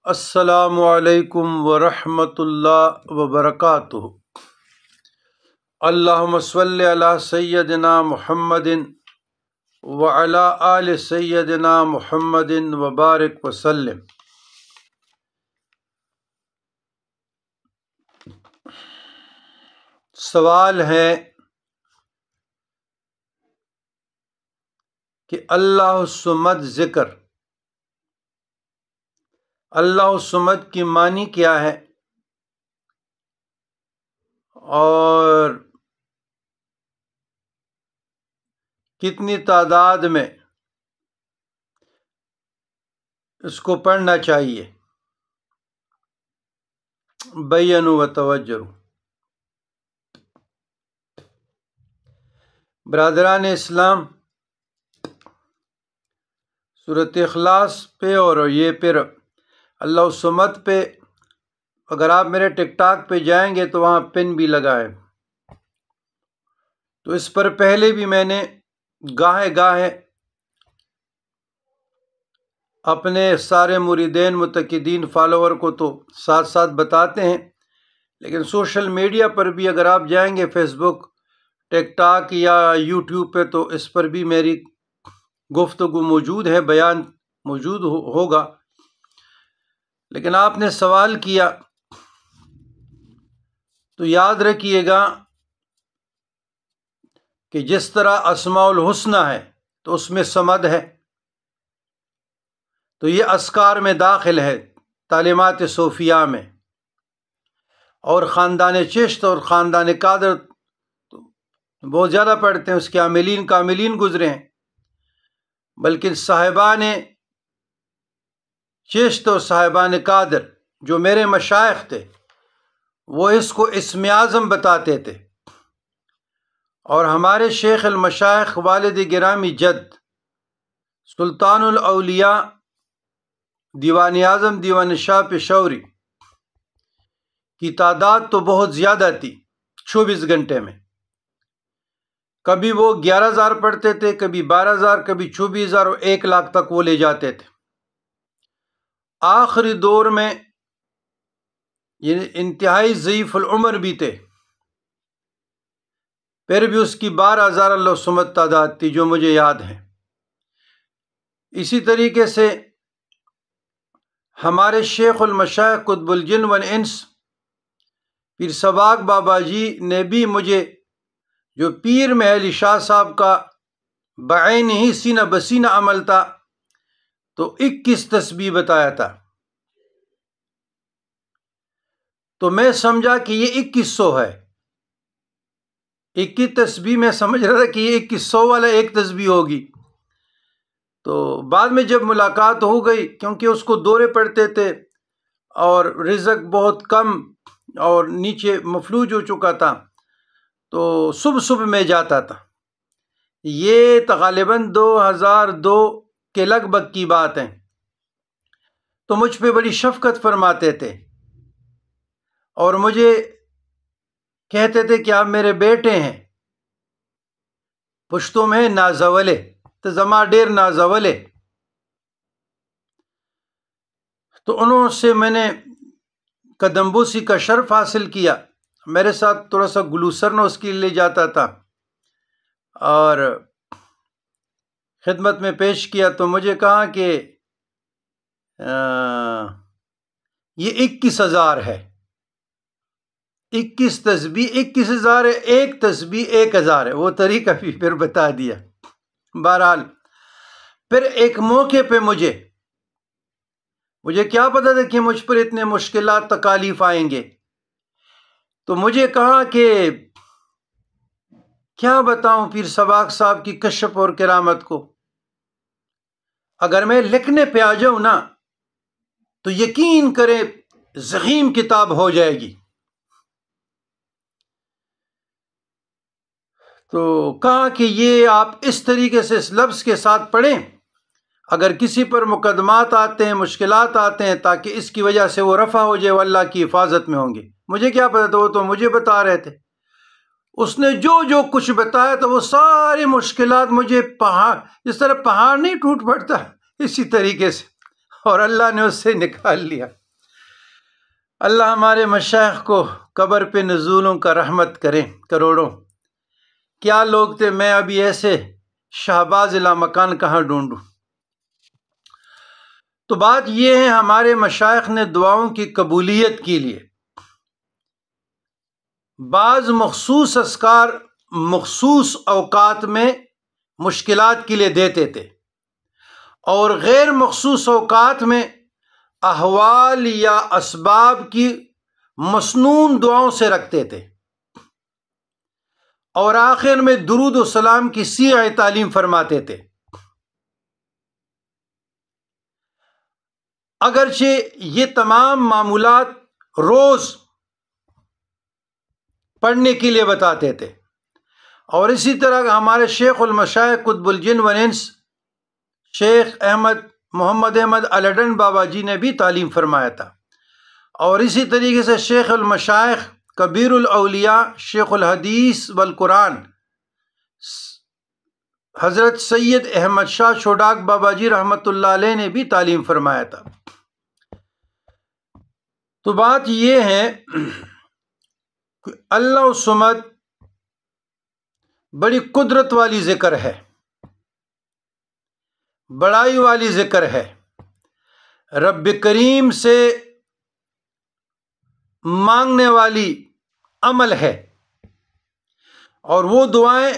السلام علیکم ورحمۃ اللہ وبرکاتہ۔ اللہم صلی علی سیدنا محمد وعلی آل سیدنا محمد وبارک وسلم۔ سوال ہے کہ اللہ الصمد ذکر، اللہ الصمد کی معنی کیا ہے اور کتنی تعداد میں اس کو پڑھنا چاہیے؟ بینوا وتوجروا۔ برادران اسلام، سورۃ اخلاص پہ اور یہ پھر اللہ الصمد پہ اگر آپ میرے ٹک ٹاک پہ جائیں گے تو وہاں پن بھی لگائے، تو اس پر پہلے بھی میں نے گاہے گاہے اپنے سارے مریدین متقدین فالوور کو تو ساتھ ساتھ بتاتے ہیں، لیکن سوشل میڈیا پر بھی اگر آپ جائیں گے فیس بک، ٹک ٹاک یا یوٹیوب پہ، تو اس پر بھی میری گفتگو موجود ہے، بیان موجود ہوگا۔ لیکن آپ نے سوال کیا تو یاد رکھیے گا کہ جس طرح اسماء الحسنی ہے تو اس میں صمد ہے، تو یہ اذکار میں داخل ہے، تعلیمات صوفیہ میں، اور خاندان چشت اور خاندان قادر تو بہت زیادہ پڑھتے ہیں، اس کے کاملین گزرے ہیں، بلکہ صاحبان چشت اور صاحبان قادر جو میرے مشائخ تھے وہ اس کو اسم اعظم بتاتے تھے، اور ہمارے شیخ المشائخ والد گرامی جد سلطان الاولیاء دیوان اعظم دیوان شاہ پشوری کی تعداد تو بہت زیادہ تھی، 24 گھنٹے میں کبھی وہ 11,000 پڑھتے تھے، کبھی 12,000، کبھی 24,000 اور 1,00,000 تک وہ لے جاتے تھے۔ آخری دور میں یہ انتہائی ضعیف العمر بھی تھے، پھر بھی اس کی 12,000 اللہ الصمد تعداد تھی جو مجھے یاد ہے۔ اسی طریقے سے ہمارے شیخ المشائخ قطب الجن والانس پیر سباق بابا جی نے بھی مجھے، جو پیر محل شاہ صاحب کا بعین ہی سینہ بسینہ عمل تھا، تو 21 تسبیح بتایا تھا، تو میں سمجھا کہ یہ 2100 ہے، 21 تسبیح میں سمجھ رہا تھا کہ یہ 2100 والا ایک تسبیح ہوگی۔ تو بعد میں جب ملاقات ہو گئی، کیونکہ اس کو دورے پڑتے تھے اور رزق بہت کم اور نیچے مفلوج ہو چکا تھا، تو صبح میں جاتا تھا، یہ غالباً 2002 کے لگ بھگ کی بات ہے، تو مجھ پہ بڑی شفقت فرماتے تھے اور مجھے کہتے تھے کہ آپ میرے بیٹے ہیں، پشتوں میں نازولے تو زما ڈیر نازولے، تو انہوں سے میں نے قدم بوسی کا شرف حاصل کیا، میرے ساتھ تھوڑا سا گلوسرنا اس کے لے جاتا تھا اور خدمت میں پیش کیا، تو مجھے کہا کہ یہ 21,000 ہے، 21 تسبیح 21,000 ہے، ایک تسبیح 1,000 ہے، وہ طریقہ بھی پھر بتا دیا۔ بہرحال پھر ایک موقع پہ مجھے کیا پتا تھا کہ مجھ پر اتنے مشکلات تکالیف آئیں گے، تو مجھے کہا کہ کیا بتاؤں پیر سباق صاحب کی کشف اور کرامت کو، اگر میں لکھنے پہ آ جاؤں نا تو یقین کرے ضخیم کتاب ہو جائے گی۔ تو کہا کہ یہ آپ اس طریقے سے اس لفظ کے ساتھ پڑھیں، اگر کسی پر مقدمات آتے ہیں، مشکلات آتے ہیں، تاکہ اس کی وجہ سے وہ رفع ہو جائے، وہ اللہ کی حفاظت میں ہوں گے۔ مجھے کیا پتا تھا، وہ تو مجھے بتا رہے تھے، اس نے جو کچھ بتایا تو وہ ساری مشکلات مجھے جس طرح پہاڑ نہیں ٹوٹ پڑتا اسی طریقے سے اور اللہ نے اس سے نکال لیا۔ اللہ ہمارے مشائخ کو قبر پہ نزولوں کا رحمت کریں کروڑوں۔ کیا لوگ تھے، میں ابھی ایسے شہباز لامکان کہاں ڈھونڈوں۔ تو بات یہ ہے، ہمارے مشائخ نے دعاؤں کی قبولیت کے لیے بعض مخصوص اذکار مخصوص اوقات میں مشکلات کے لیے دیتے تھے، اور غیر مخصوص اوقات میں احوال یا اسباب کی مسنون دعاؤں سے رکھتے تھے، اور آخر میں درود و سلام کی صیغہ تعلیم فرماتے تھے۔ اگرچہ یہ تمام معمولات روز پڑھنے کے لیے بتاتے تھے، اور اسی طرح ہمارے شیخ المشائخ قطب الجن والانس شیخ محمد احمد الڈن بابا جی نے بھی تعلیم فرمایا تھا، اور اسی طریقے سے شیخ المشائخ کبیر الاولیاء شیخ الحدیث والقرآن حضرت سید احمد شاہ شوڈاک بابا جی رحمۃ اللہ علیہ نے بھی تعلیم فرمایا تھا۔ تو بات یہ ہے کہ اللہ الصمد بڑی قدرت والی ذکر ہے، بڑائی والی ذکر ہے، رب کریم سے مانگنے والی عمل ہے، اور وہ دعائیں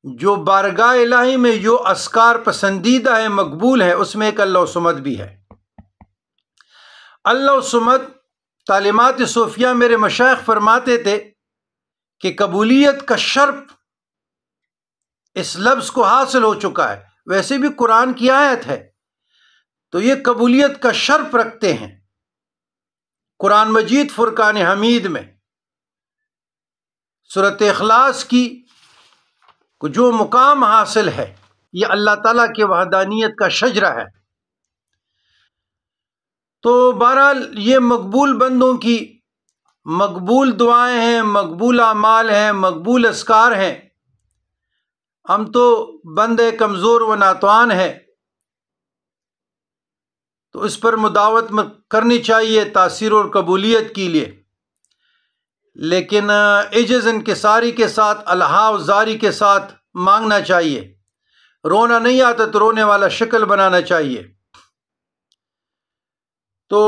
جو بارگاہ الہی میں جو اذکار پسندیدہ ہے، مقبول ہے، اس میں ایک اللہ الصمد بھی ہے۔ اللہ الصمد تعلیمات صوفیہ میرے مشائخ فرماتے تھے کہ قبولیت کا شرف اس لفظ کو حاصل ہو چکا ہے، ویسے بھی قرآن کی آیت ہے، تو یہ قبولیت کا شرف رکھتے ہیں۔ قرآن مجید فرقان حمید میں سورۃ اخلاص کی جو مقام حاصل ہے، یہ اللہ تعالیٰ کے وحدانیت کا شجرہ ہے۔ تو بہرحال یہ مقبول بندوں کی مقبول دعائیں ہیں، مقبول اعمال ہیں، مقبول اذکار ہیں۔ ہم تو بندے کمزور و ناتوان ہیں، تو اس پر مداوت کرنی چاہیے تاثیر اور قبولیت کے لیے، لیکن عجز انکساری کے ساتھ، الہا و زاری کے ساتھ مانگنا چاہیے۔ رونا نہیں آتا تو رونے والا شکل بنانا چاہیے۔ تو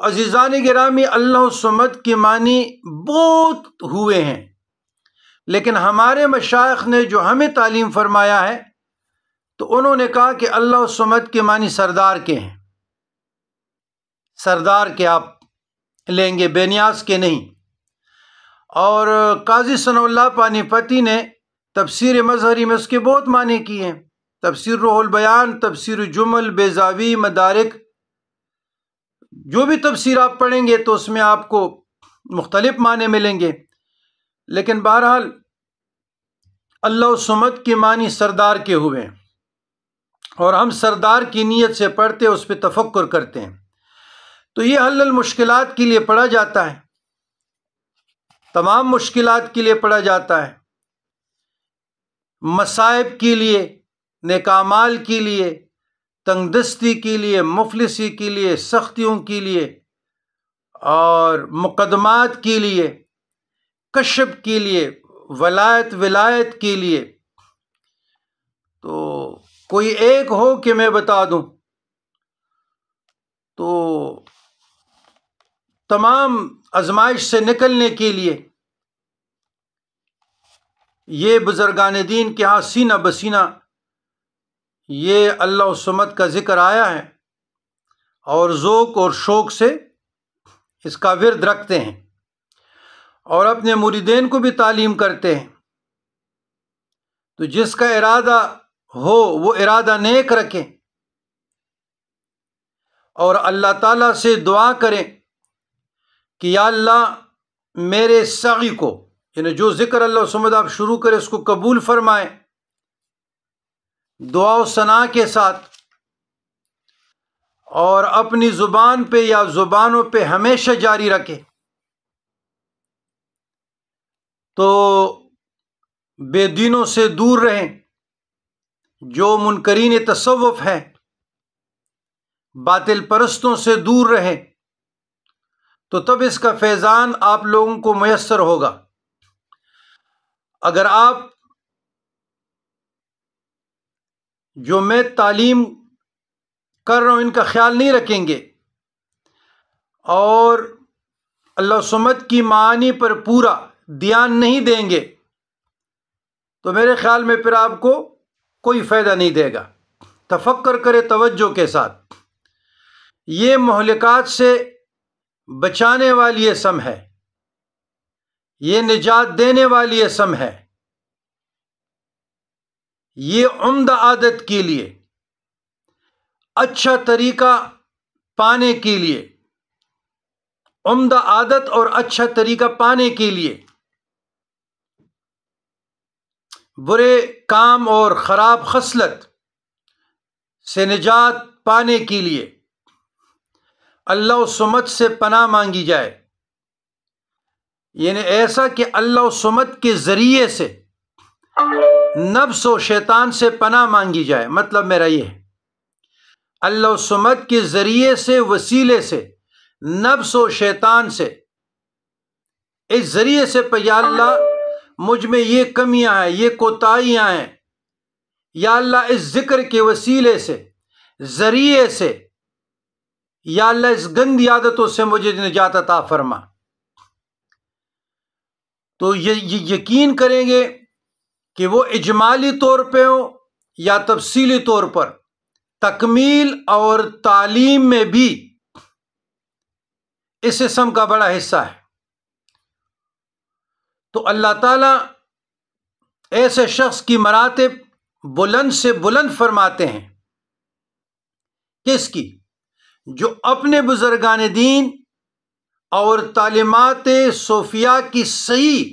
عزیزان گرامی، اللہ الصمد کے معنی بہت ہوئے ہیں، لیکن ہمارے مشائخ نے جو ہمیں تعلیم فرمایا ہے، تو انہوں نے کہا کہ اللہ الصمد کے معنی سردار کے ہیں، سردار کے آپ لیں گے، بے نیاز کے نہیں۔ اور قاضی ثناء اللہ پانی پتی نے تفسیر مظہری میں اس کے بہت معنی کیے ہیں، تفسیر روح البیان، تفسیر جمل، بیضاوی، مدارک، جو بھی تفسیر آپ پڑھیں گے تو اس میں آپ کو مختلف معنی ملیں گے، لیکن بہرحال اللہ الصمد کے معنی سردار کے ہوئے ہیں، اور ہم سردار کی نیت سے پڑھتے اس پہ تفکر کرتے ہیں۔ تو یہ حل المشکلات کے لیے پڑھا جاتا ہے، تمام مشکلات کے لیے پڑھا جاتا ہے، مصائب کے لیے، نیک اعمال کے لیے، تنگ دستی کے لیے، مفلسی کے لیے، سختیوں کے لیے، اور مقدمات کے لیے، کشف کے لیے، ولایت کے لیے۔ تو کوئی ایک ہو کہ میں بتا دوں تو تمام آزمائش سے نکلنے کے لیے یہ بزرگان دین کے ہاں سینہ بسینہ یہ اللہ الصمد کا ذکر آیا ہے، اور ذوق اور شوق سے اس کا ورد رکھتے ہیں، اور اپنے مریدین کو بھی تعلیم کرتے ہیں۔ تو جس کا ارادہ ہو وہ ارادہ نیک رکھیں، اور اللہ تعالیٰ سے دعا کریں کہ یا اللہ میرے سعی کو، یعنی جو ذکر اللہ الصمد آپ شروع کریں اس کو قبول فرمائیں، دعا و ثنا کے ساتھ، اور اپنی زبان پہ یا زبانوں پہ ہمیشہ جاری رکھیں۔ تو بے دینوں سے دور رہیں، جو منکرین تصوف ہیں، باطل پرستوں سے دور رہیں، تو تب اس کا فیضان آپ لوگوں کو میسر ہوگا۔ اگر آپ جو میں تعلیم کر رہا ہوں ان کا خیال نہیں رکھیں گے اور اللہ صمد کی معانی پر پورا دھیان نہیں دیں گے، تو میرے خیال میں پھر آپ کو کوئی فائدہ نہیں دے گا۔ تفکر کرے توجہ کے ساتھ، یہ مہلکات سے بچانے والی اسم ہے، یہ نجات دینے والی اسم ہے، یہ عمدہ عادت کے لیے، اچھا طریقہ پانے کے لیے، عمدہ عادت اور اچھا طریقہ پانے کے لیے، برے کام اور خراب خصلت سے نجات پانے کے لیے اللہ الصمد سے پناہ مانگی جائے، یعنی ایسا کہ اللہ الصمد کے ذریعے سے نفس و شیطان سے پناہ مانگی جائے۔ مطلب میرا یہ ہے، اللہ الصمد کے ذریعے سے، وسیلے سے، نفس و شیطان سے، اس ذریعے سے یا اللہ مجھ میں یہ کمیاں ہیں، یہ کوتاہیاں ہیں، یا اللہ اس ذکر کے وسیلے سے، ذریعے سے، یا اللہ اس گندی عادتوں سے مجھے نجات عطا فرما۔ تو یہ یقین کریں گے کہ وہ اجمالی طور پہ ہو یا تفصیلی طور پر، تکمیل اور تعلیم میں بھی اس اسم کا بڑا حصہ ہے۔ تو اللہ تعالیٰ ایسے شخص کی مراتب بلند سے بلند فرماتے ہیں، کس کی؟ جو اپنے بزرگان دین اور تعلیمات صوفیہ کی صحیح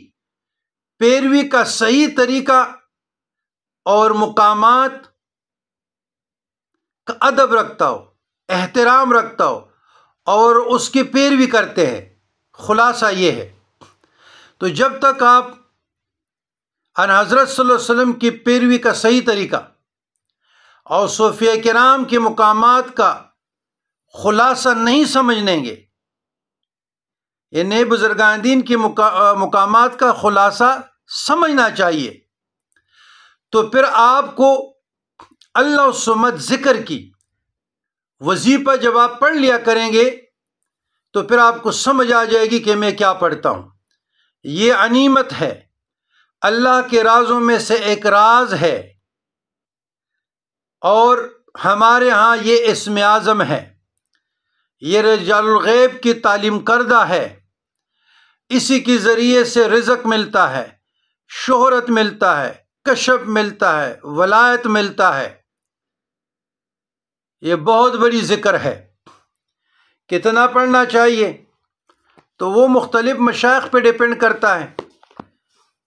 پیروی کا صحیح طریقہ اور مقامات کا ادب رکھتا ہو، احترام رکھتا ہو اور اس کی پیروی کرتے ہیں۔ خلاصہ یہ ہے، تو جب تک آپ ان حضرت صلی اللہ علیہ وسلم کی پیروی کا صحیح طریقہ اور صوفیہ کرام کے مقامات کا خلاصہ نہیں سمجھ لیں گے، یعنی بزرگان دین کے مقامات کا خلاصہ سمجھنا چاہیے، تو پھر آپ کو اللہ الصمد ذکر کی وظیفہ جب آپ پڑھ لیا کریں گے تو پھر آپ کو سمجھ آ جائے گی کہ میں کیا پڑھتا ہوں۔ یہ غنیمت ہے، اللہ کے رازوں میں سے ایک راز ہے، اور ہمارے ہاں یہ اسم اعظم ہے، یہ رجال الغیب کی تعلیم کردہ ہے، اسی کے ذریعے سے رزق ملتا ہے، شہرت ملتا ہے، کشف ملتا ہے، ولایت ملتا ہے۔ یہ بہت بڑی ذکر ہے۔ کتنا پڑھنا چاہیے؟ تو وہ مختلف مشائخ پہ ڈیپینڈ کرتا ہے،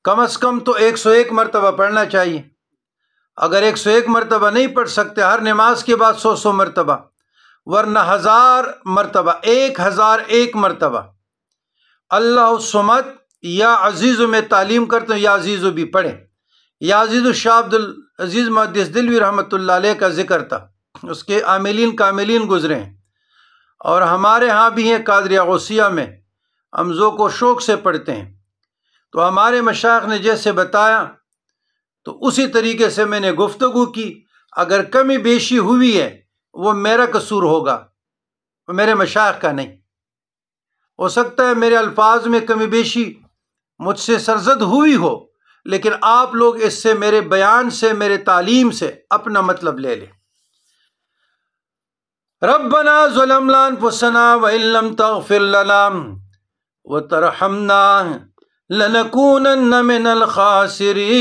کم از کم تو 101 مرتبہ پڑھنا چاہیے۔ اگر 101 مرتبہ نہیں پڑھ سکتے، ہر نماز کے بعد 100 مرتبہ، ورنہ 1000 مرتبہ، 1001 مرتبہ اللہ الصمد یا عزیزو میں تعلیم کرتے ہیں، یا عزیزو بھی پڑھیں۔ یا عزیزو شاہ عبد العزیز محدث دلوی رحمۃ اللہ علیہ کا ذکر تھا، اس کے عاملین کاملین گزرے ہیں، اور ہمارے ہاں بھی ہیں قادریہ غوثیہ میں، ہم ذوق و شوق سے پڑھتے ہیں۔ تو ہمارے مشائخ نے جیسے بتایا تو اسی طریقے سے میں نے گفتگو کی۔ اگر کمی بیشی ہوئی ہے وہ میرا قصور ہوگا، وہ میرے مشائخ کا نہیں۔ ہو سکتا ہے میرے الفاظ میں کمی بیشی مجھ سے سرزد ہوئی ہو، لیکن آپ لوگ اس سے، میرے بیان سے، میرے تعلیم سے اپنا مطلب لے لیں۔ ربنا ظلمنا انفسنا وان لم تغفر لنا وترحمنا لنكونن من الخاسرين۔